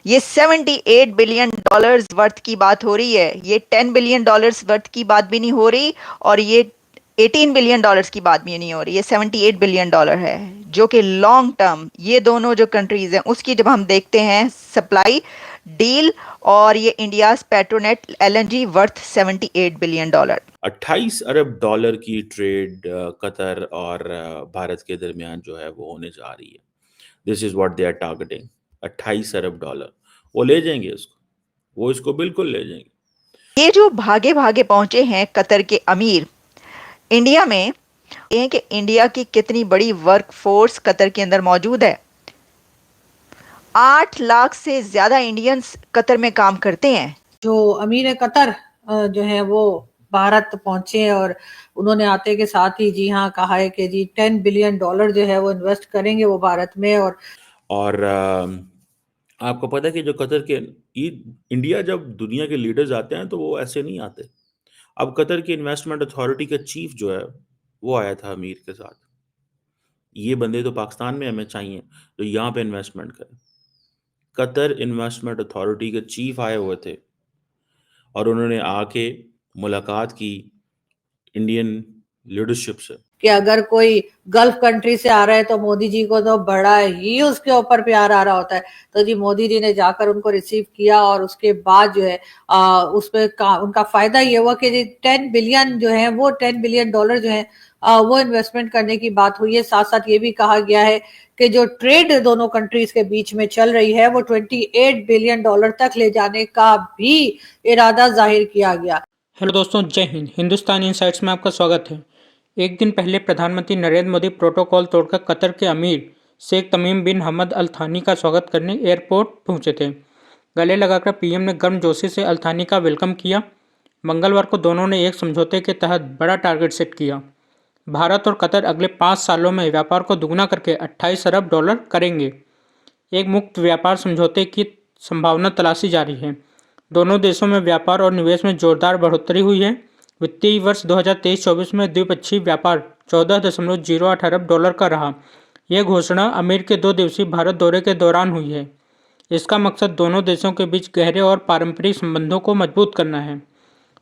ये $78 billion worth की बात हो रही है। ये $10 बिलियन वर्थ की बात भी नहीं हो रही, और ये $18 बिलियन की बात भी नहीं हो रही। ये $78 बिलियन है, जो कि लॉन्ग टर्म ये दोनों जो कंट्रीज हैं उसकी जब हम देखते हैं सप्लाई डील, और ये India Petronet LNG worth $78 billion. 28 अरब डॉलर की ट्रेड कतर और भारत के दरमियान जो है वो होने जा रही है। This is what they are targeting. 28 अरब डॉलर वो ले जाएंगे इसको, वो इसको बिल्कुल ले जाएंगे। ये जो भागे भागे पहुंचे हैं कतर के अमीर इंडिया में, ये हैं कि इंडिया की कितनी बड़ी वर्क फोर्स कतर के अंदर मौजूद है। 8 लाख से ज्यादा इंडियंस कतर में काम करते हैं। जो अमीर है कतर जो है वो भारत पहुंचे हैं, और उन्होंने आते के साथ ही जी हाँ कहा है कि जी $10 बिलियन जो है वो इन्वेस्ट करेंगे वो भारत में। और आपको पता है कि जो कतर के इंडिया जब दुनिया के लीडर्स आते हैं तो वो ऐसे नहीं आते। अब कतर की इन्वेस्टमेंट अथॉरिटी का चीफ जो है वो आया था अमीर के साथ। ये बंदे तो पाकिस्तान में हमें चाहिए जो यहाँ पे इन्वेस्टमेंट करें। कतर इन्वेस्टमेंट अथॉरिटी के चीफ आए हुए थे और उन्होंने आके मुलाकात की इंडियन लीडरशिप से कि अगर कोई गल्फ कंट्री से आ रहा है तो मोदी जी को तो बड़ा ही उसके ऊपर प्यार आ रहा होता है। तो जी मोदी जी ने जाकर उनको रिसीव किया, और उसके बाद जो है उसमें उनका फायदा ये हुआ कि जी 10 बिलियन जो है वो $10 बिलियन जो है वो इन्वेस्टमेंट करने की बात हुई है। साथ साथ ये भी कहा गया है कि जो ट्रेड दोनों कंट्रीज के बीच में चल रही है वो $28 बिलियन तक ले जाने का भी इरादा जाहिर किया गया। हेलो दोस्तों, जय हिंद। हिंदुस्तान इनसाइट्स में आपका स्वागत है। एक दिन पहले प्रधानमंत्री नरेंद्र मोदी प्रोटोकॉल तोड़कर कतर के अमीर शेख तमीम बिन हमद अल थानी का स्वागत करने एयरपोर्ट पहुंचे थे। गले लगाकर पीएम ने गर्मजोशी से अल थानी का वेलकम किया। मंगलवार को दोनों ने एक समझौते के तहत बड़ा टारगेट सेट किया। भारत और कतर अगले 5 सालों में व्यापार को दुगना करके $28 अरब करेंगे। एक मुक्त व्यापार समझौते की संभावना तलाशी जा रही है। दोनों देशों में व्यापार और निवेश में जोरदार बढ़ोतरी हुई है। वित्तीय वर्ष 2023-24 में द्विपक्षीय व्यापार $14.08 अरब का रहा। यह घोषणा अमीर के 2 दिवसीय भारत दौरे के दौरान हुई है। इसका मकसद दोनों देशों के बीच गहरे और पारंपरिक संबंधों को मजबूत करना है।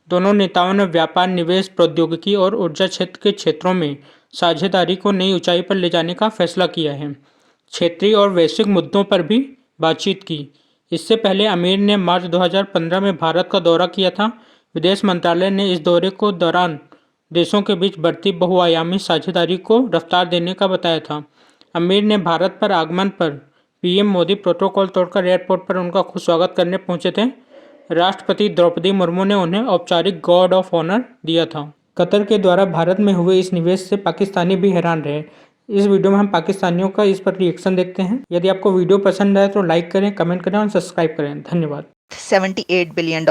दोनों नेताओं ने व्यापार, निवेश, प्रौद्योगिकी और ऊर्जा क्षेत्र के क्षेत्रों में साझेदारी को नई ऊंचाई पर ले जाने का फैसला किया है। क्षेत्रीय और वैश्विक मुद्दों पर भी बातचीत की। इससे पहले अमीर ने मार्च 2015 में भारत का दौरा किया था। विदेश मंत्रालय ने इस दौरे को दौरान देशों के बीच बढ़ती बहुआयामी साझेदारी को रफ्तार देने का बताया था। अमीर ने भारत पर आगमन पर पीएम मोदी प्रोटोकॉल तोड़कर एयरपोर्ट पर उनका खुश स्वागत करने पहुंचे थे। राष्ट्रपति द्रौपदी मुर्मू ने उन्हें औपचारिक गार्ड ऑफ ऑनर दिया था। कतर के द्वारा भारत में हुए इस निवेश से पाकिस्तानी भी हैरान रहे। इस वीडियो में हम पाकिस्तानियों का इस पर रिएक्शन देखते हैं। यदि आपको वीडियो पसंद आए तो लाइक करें, कमेंट करें और सब्सक्राइब करें। धन्यवाद। $78 बिलियन।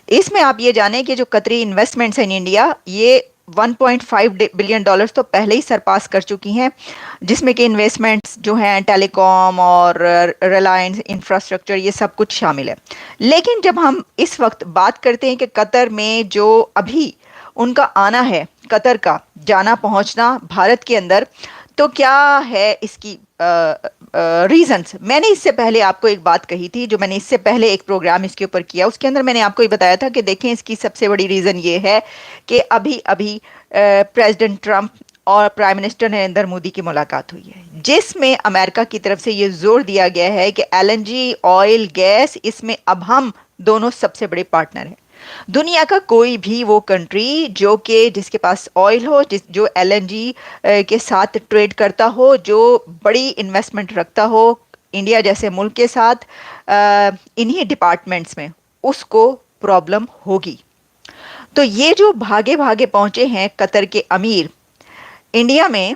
इसमें आप ये जानें कि जो कतरी इन्वेस्टमेंट्स इन इंडिया, ये $1.5 बिलियन तो पहले ही सरपास कर चुकी हैं, जिसमें कि इन्वेस्टमेंट्स जो हैं टेलीकॉम और रिलायंस इंफ्रास्ट्रक्चर ये सब कुछ शामिल है। लेकिन जब हम इस वक्त बात करते हैं कि कतर में जो अभी उनका आना है, कतर का जाना पहुंचना भारत के अंदर, तो क्या है इसकी रीजंस। मैंने इससे पहले आपको एक बात कही थी, जो मैंने इससे पहले एक प्रोग्राम इसके ऊपर किया, उसके अंदर मैंने आपको ये बताया था कि देखें इसकी सबसे बड़ी रीज़न ये है कि अभी अभी प्रेसिडेंट ट्रंप और प्राइम मिनिस्टर नरेंद्र मोदी की मुलाकात हुई है, जिसमें अमेरिका की तरफ से ये जोर दिया गया है कि एलएनजी, ऑयल, गैस, इसमें अब हम दोनों सबसे बड़े पार्टनर हैं। दुनिया का कोई भी वो कंट्री जो कि जिसके पास ऑयल हो, जो एलएनजी के साथ ट्रेड करता हो, जो बड़ी इन्वेस्टमेंट रखता हो इंडिया जैसे मुल्क के साथ इन्हीं डिपार्टमेंट्स में, उसको प्रॉब्लम होगी। तो ये जो भागे भागे पहुंचे हैं कतर के अमीर इंडिया में,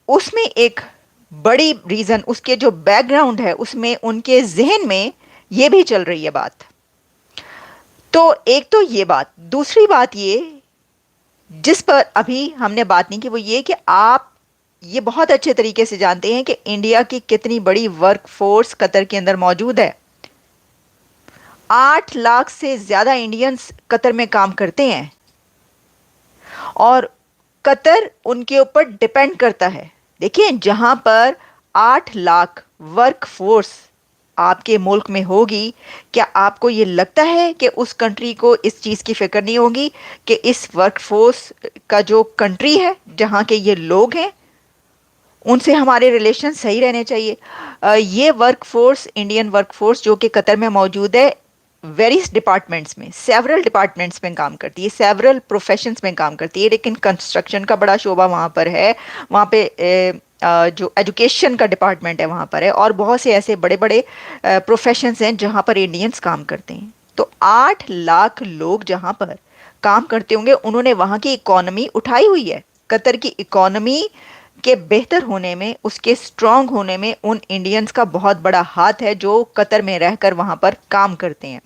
उसमें एक बड़ी रीज़न, उसके जो बैकग्राउंड है उसमें उनके जहन में ये भी चल रही है बात। तो एक तो ये बात, दूसरी बात ये जिस पर अभी हमने बात नहीं की, वो ये कि आप ये बहुत अच्छे तरीके से जानते हैं कि इंडिया की कितनी बड़ी वर्क फोर्स कतर के अंदर मौजूद है। 8 लाख से ज्यादा इंडियंस कतर में काम करते हैं और कतर उनके ऊपर डिपेंड करता है। देखिए, जहां पर 8 लाख वर्क फोर्स आपके मुल्क में होगी, क्या आपको ये लगता है कि उस कंट्री को इस चीज़ की फिक्र नहीं होगी कि इस वर्कफोर्स का जो कंट्री है जहाँ के ये लोग हैं उनसे हमारे रिलेशन सही रहने चाहिए। ये वर्कफोर्स, इंडियन वर्कफोर्स जो कि कतर में मौजूद है, वेरियस डिपार्टमेंट्स में, सेवरल डिपार्टमेंट्स में काम करती है, सेवरल प्रोफेशंस में काम करती है, लेकिन कंस्ट्रक्शन का बड़ा शोबा वहाँ पर है। वहाँ पे जो एजुकेशन का डिपार्टमेंट है वहाँ पर है, और बहुत से ऐसे बड़े बड़े प्रोफेशंस हैं जहाँ पर इंडियंस काम करते हैं। तो 8 लाख लोग जहाँ पर काम करते होंगे, उन्होंने वहाँ की इकोनॉमी उठाई हुई है। कतर की इकोनॉमी के बेहतर होने में, उसके स्ट्रांग होने में उन इंडियंस का बहुत बड़ा हाथ है जो कतर में रहकर वहां पर काम करते हैं।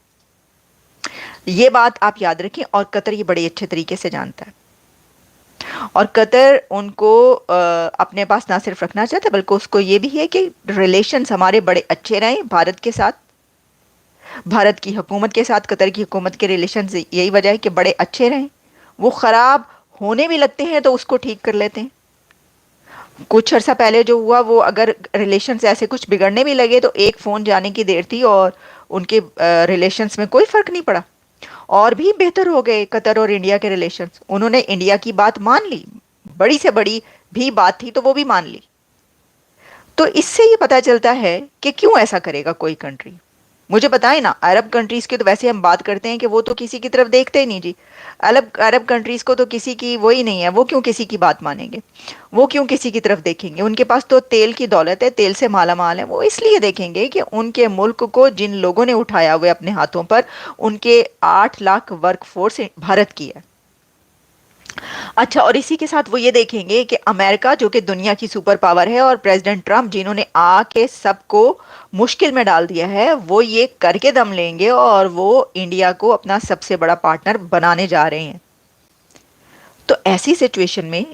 ये बात आप याद रखें, और कतर ये बड़े अच्छे तरीके से जानता है। और कतर उनको अपने पास ना सिर्फ रखना चाहता है, बल्कि उसको ये भी है कि रिलेशंस हमारे बड़े अच्छे रहें भारत के साथ। भारत की हुकूमत के साथ कतर की हुकूमत के रिलेशंस, यही वजह है कि बड़े अच्छे रहें। वो ख़राब होने भी लगते हैं तो उसको ठीक कर लेते हैं। कुछ अर्सा पहले जो हुआ, वो अगर रिलेशंस ऐसे कुछ बिगड़ने भी लगे तो एक फ़ोन जाने की देर थी और उनके रिलेशंस में कोई फ़र्क नहीं पड़ा, और भी बेहतर हो गए कतर और इंडिया के रिलेशंस। उन्होंने इंडिया की बात मान ली, बड़ी से बड़ी भी बात थी तो वो भी मान ली। तो इससे ये पता चलता है कि क्यों ऐसा करेगा कोई कंट्री। मुझे बताएं ना, अरब कंट्रीज की तो वैसे हम बात करते हैं कि वो तो किसी की तरफ देखते ही नहीं जी। अरब अरब कंट्रीज को तो किसी की वो ही नहीं है, वो क्यों किसी की बात मानेंगे, वो क्यों किसी की तरफ देखेंगे। उनके पास तो तेल की दौलत है, तेल से माला माल है। वो इसलिए देखेंगे कि उनके मुल्क को जिन लोगों ने उठाया हुआ अपने हाथों पर, उनके 8 लाख वर्कफोर्स भारत की है। अच्छा, और इसी के साथ वो ये देखेंगे कि अमेरिका जो कि दुनिया की सुपर पावर है, और प्रेसिडेंट ट्रम्प जिन्होंने आके सबको मुश्किल में डाल दिया है, वो ये करके दम लेंगे और वो इंडिया को अपना सबसे बड़ा पार्टनर बनाने जा रहे हैं। तो ऐसी सिचुएशन में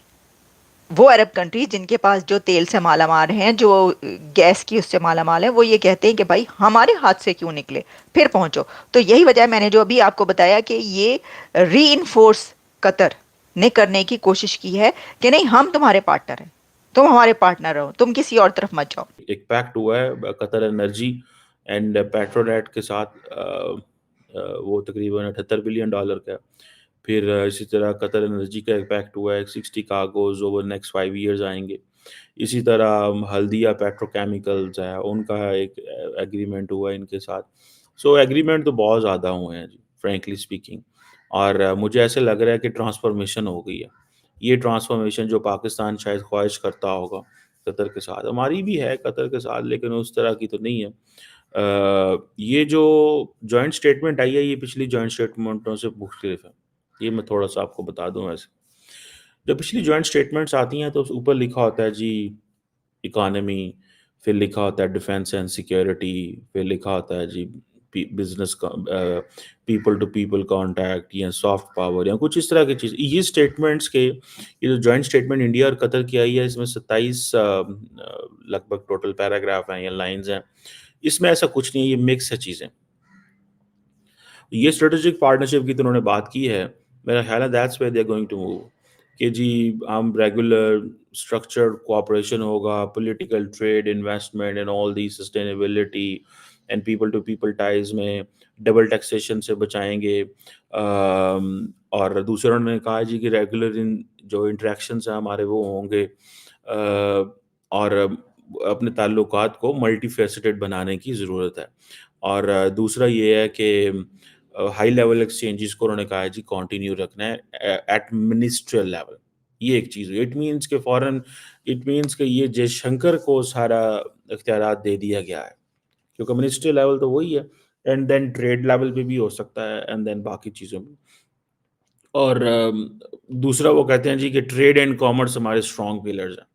वो अरब कंट्री जिनके पास जो तेल से माला माल हैं, जो गैस की उससे माला माल है, वो ये कहते हैं कि भाई हमारे हाथ से क्यों निकले, फिर पहुंचो। तो यही वजह है, मैंने जो अभी आपको बताया कि ये री कतर ने करने की कोशिश की है कि नहीं, हम तुम्हारे पार्टनर हैं, तुम हमारे पार्टनर रहो, तुम किसी और तरफ मत जाओ। एक पैक्ट हुआ है कतर एनर्जी एंड पेट्रोनेट के साथ, वो तकरीबन $78 बिलियन का है। फिर इसी तरह कतर एनर्जी का एक पैक्ट हुआ है, 60 कार्गोज ओवर नेक्स्ट 5 ईयर्स आएंगे। इसी तरह हल्दिया पेट्रोकेमिकल्स है, उनका एक एग्रीमेंट हुआ है इनके साथ। सो एग्रीमेंट तो बहुत ज़्यादा हुए हैं जी, फ्रेंकली स्पीकिंग। और मुझे ऐसे लग रहा है कि ट्रांसफॉर्मेशन हो गई है। ये ट्रांसफॉर्मेशन जो पाकिस्तान शायद ख्वाहिश करता होगा कतर के साथ, हमारी भी है कतर के साथ, लेकिन उस तरह की तो नहीं है। ये जो जॉइंट स्टेटमेंट आई है, ये पिछली जॉइंट स्टेटमेंटों से मुख्तलिफ है। ये मैं थोड़ा सा आपको बता दूं। वैसे जब पिछली जॉइंट स्टेटमेंट्स आती हैं तो ऊपर लिखा होता है जी इकोनॉमी, फिर लिखा होता है डिफेंस एंड सिक्योरिटी, फिर लिखा होता है जी बिजनेस का, पीपल टू पीपल कांटेक्ट या सॉफ्ट पावर या कुछ इस तरह की चीज़। ये स्टेटमेंट्स के, ये जो जॉइंट स्टेटमेंट इंडिया और कतर की आई है, इसमें 27 लगभग टोटल पैराग्राफ हैं या लाइंस हैं। इसमें ऐसा कुछ नहीं है, ये मिक्स है चीज़ें। ये स्ट्रेटेजिक पार्टनरशिप की तो उन्होंने बात की है। मेरा ख्याल है that's where they are going to move, कि जी हम रेगुलर स्ट्रक्चर्ड कोऑपरेशन होगा, political trade, investment and all the sustainability and people to people ties में डबल टैक्सेशन से बचाएंगे। और दूसरा उन्होंने कहा जी कि रेगुलर इन जो इंटरेक्शंस हैं हमारे वो होंगे, और अपने ताल्लुकात को मल्टी फेसेटेड बनाने की ज़रूरत है। और दूसरा ये है कि हाई लेवल एक्सचेंजेस को उन्होंने कहा है जी कंटिन्यू रखना है एट मिनिस्ट्रियल लेवल। ये एक चीज़, इट मीन्स के फॉरेन, इट मीन्स कि ये जयशंकर को सारा इख्तियारात दे दिया गया है, क्योंकि मिनिस्ट्रियल लेवल तो वही है, एंड देन ट्रेड लेवल पे भी हो सकता है, एंड देन बाकी चीज़ों में। और दूसरा वो कहते हैं जी कि ट्रेड एंड कॉमर्स हमारे स्ट्रॉन्ग पिलर्स हैं।